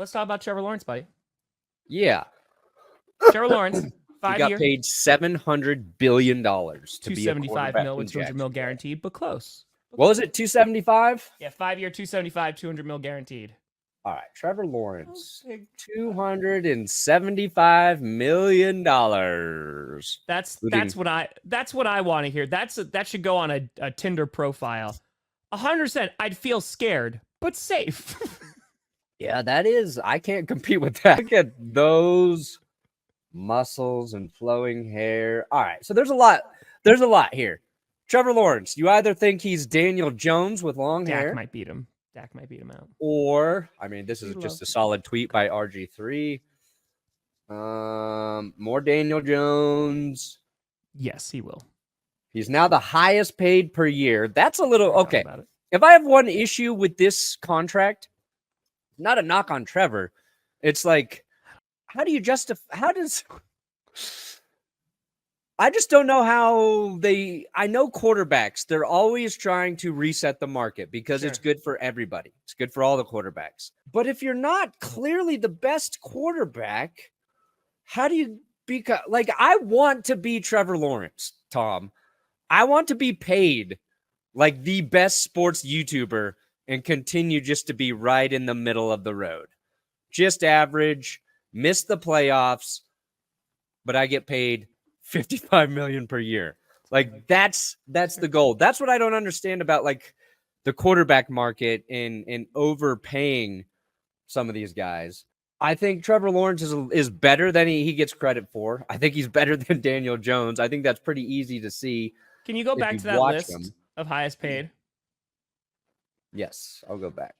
let's talk about Trevor Lawrence, buddy. Yeah. Trevor Lawrence, 5 He year. got paid $700 billion to be a $275 quarterback mil in with $200 mil Jacksonville. guaranteed, but close. What was it, 275? Yeah, 5 year, 275, $200 mil guaranteed. All right, Trevor Lawrence, $275 million. That's what I want to hear. That should go on a Tinder profile. 100%. I'd feel scared, but safe. Yeah, that is. I can't compete with that. Look at those muscles and flowing hair. All right, so there's a lot. There's a lot here. Trevor Lawrence, you either think he's Daniel Jones with long hair. Dak might beat him out. Or, I mean, this is just a solid tweet by RG3. More Daniel Jones. Yes, he will. He's now the highest paid per year. That's a little okay. If I have one issue with this contract, not a knock on Trevor, it's like, how do you justify? I just don't know how I know quarterbacks, they're always trying to reset the market because it's good for everybody. It's good for all the quarterbacks. But if you're not clearly the best quarterback, how do you become like, I want to be Trevor Lawrence, Tom. I want to be paid like the best sports YouTuber and continue just to be right in the middle of the road. Just average, miss the playoffs, but I get paid $55 million per year. Like that's the goal. That's what I don't understand about like the quarterback market and overpaying some of these guys. I think Trevor Lawrence is better than he gets credit for. I think he's better than Daniel Jones. I think that's pretty easy to see. Can you go back to that list of highest paid? Yes, I'll go back.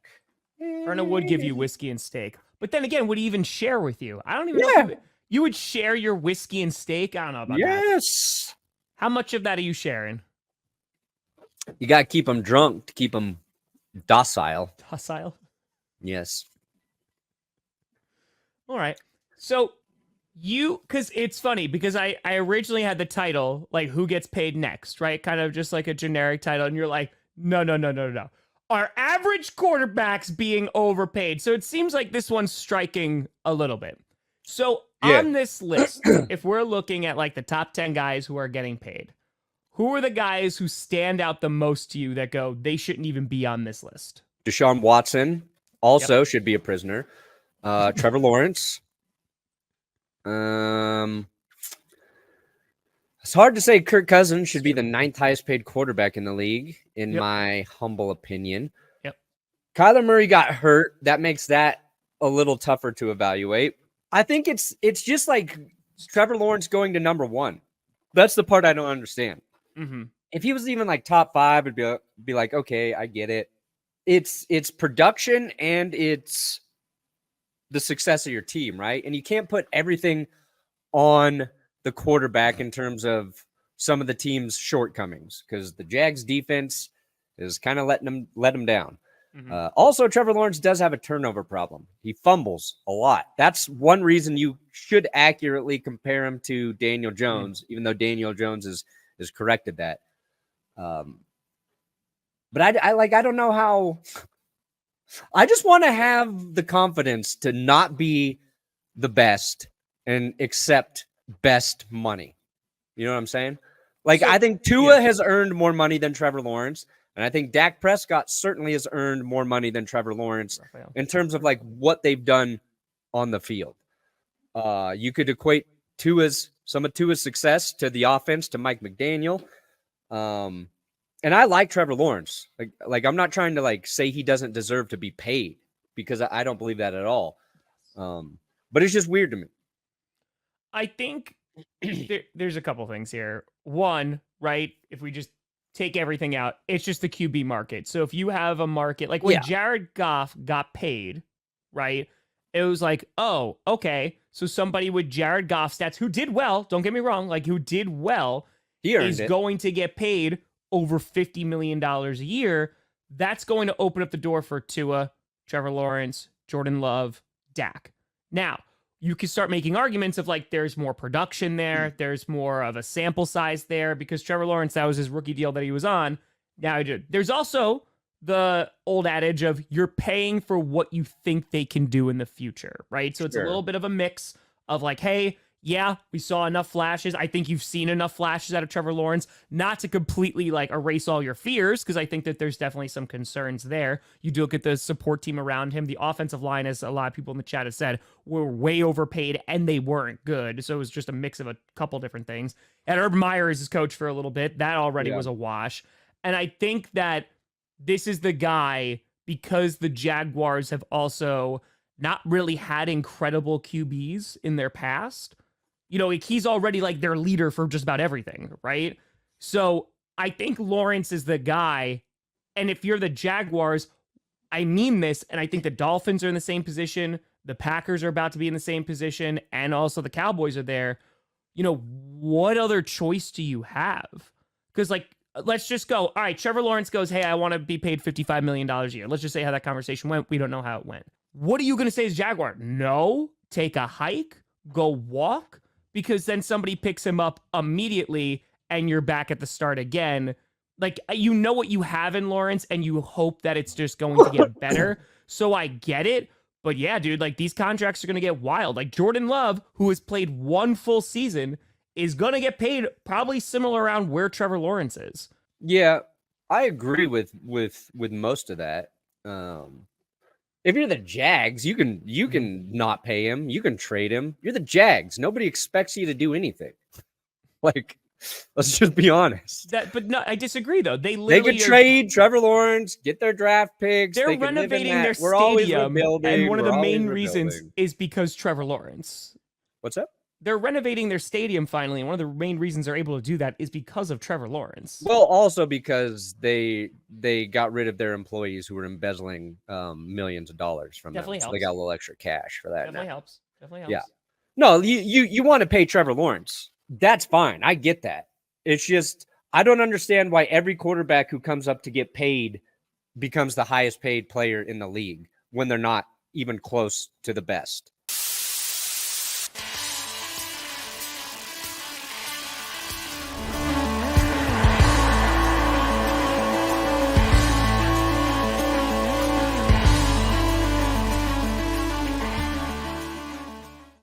Perna would give you whiskey and steak. But then again, would he even share with you? I don't even know if you would share your whiskey and steak. I don't know about that. Yes. How much of that are you sharing? You got to keep them drunk to keep them docile. Docile? Yes. All right. So because it's funny because I originally had the title, like who gets paid next, right? Kind of just like a generic title. And you're like, no. Are average quarterbacks being overpaid? So it seems like this one's striking a little bit. So on this list, if we're looking at like the top 10 guys who are getting paid, who are the guys who stand out the most to you that go, they shouldn't even be on this list? Deshaun Watson also should be a prisoner. Trevor Lawrence. It's hard to say Kirk Cousins should be the 9th highest paid quarterback in the league, in my humble opinion. Yep. Kyler Murray got hurt. That makes that a little tougher to evaluate. I think it's just like Trevor Lawrence going to number 1. That's the part I don't understand. Mm-hmm. If he was even like top 5, it'd be like, okay, I get it. It's production and it's the success of your team, right? And you can't put everything on the quarterback in terms of some of the team's shortcomings because the Jags defense is kind of let them down. Mm-hmm. Also, Trevor Lawrence does have a turnover problem. He fumbles a lot. That's one reason you should accurately compare him to Daniel Jones, even though Daniel Jones has corrected that. But I don't know how. I just want to have the confidence to not be the best and accept best money. You know what I'm saying? Like, I think Tua has earned more money than Trevor Lawrence. And I think Dak Prescott certainly has earned more money than Trevor Lawrence in terms of like what they've done on the field. You could equate some of Tua's success to the offense, to Mike McDaniel. And I like Trevor Lawrence. Like I'm not trying to like say he doesn't deserve to be paid because I don't believe that at all. But it's just weird to me. I think there's a couple things here. One, right? If we just take everything out, it's just the QB market. So if you have a market like when Jared Goff got paid, right? It was like, oh, okay. So somebody with Jared Goff stats who did well, don't get me wrong, like who did well is going to get paid over $50 million a year. That's going to open up the door for Tua, Trevor Lawrence, Jordan Love, Dak. Now, you can start making arguments of like there's more production there, there's more of a sample size there because Trevor Lawrence, that was his rookie deal that he was on. Now, there's also the old adage of you're paying for what you think they can do in the future, right? So it's a little bit of a mix of like, hey, yeah, we saw enough flashes. I think you've seen enough flashes out of Trevor Lawrence not to completely like erase all your fears, because I think that there's definitely some concerns there. You do look at the support team around him. The offensive line, as a lot of people in the chat have said, were way overpaid and they weren't good. So it was just a mix of a couple different things. And Urban Meyer is his coach for a little bit. That already was a wash. And I think that this is the guy, because the Jaguars have also not really had incredible QBs in their past. You know, he's already like their leader for just about everything, right? So I think Lawrence is the guy. And if you're the Jaguars, I mean this, and I think the Dolphins are in the same position. The Packers are about to be in the same position, and also the Cowboys are there. You know, what other choice do you have? Because, like, let's just go. All right, Trevor Lawrence goes, hey, I want to be paid $55 million a year. Let's just say how that conversation went. We don't know how it went. What are you going to say as Jaguar? No, take a hike, go walk, because then somebody picks him up immediately and you're back at the start again. Like, you know what you have in Lawrence and you hope that it's just going to get better. So I get it. But yeah, dude, like these contracts are going to get wild. Like Jordan Love, who has played one full season, is going to get paid probably similar around where Trevor Lawrence is. Yeah, I agree with most of that. If you're the Jags, you can not pay him. You can trade him. You're the Jags. Nobody expects you to do anything. Like, let's just be honest. But no, I disagree though. They could trade Trevor Lawrence, get their draft picks. They're renovating their stadium, and one of the main reasons is because Trevor Lawrence. What's up? They're renovating their stadium finally, and one of the main reasons they're able to do that is because of Trevor Lawrence. Well, also because they got rid of their employees who were embezzling millions of dollars from them. So they got a little extra cash for that. Definitely helps. Yeah. No, you want to pay Trevor Lawrence. That's fine. I get that. It's just I don't understand why every quarterback who comes up to get paid becomes the highest paid player in the league when they're not even close to the best.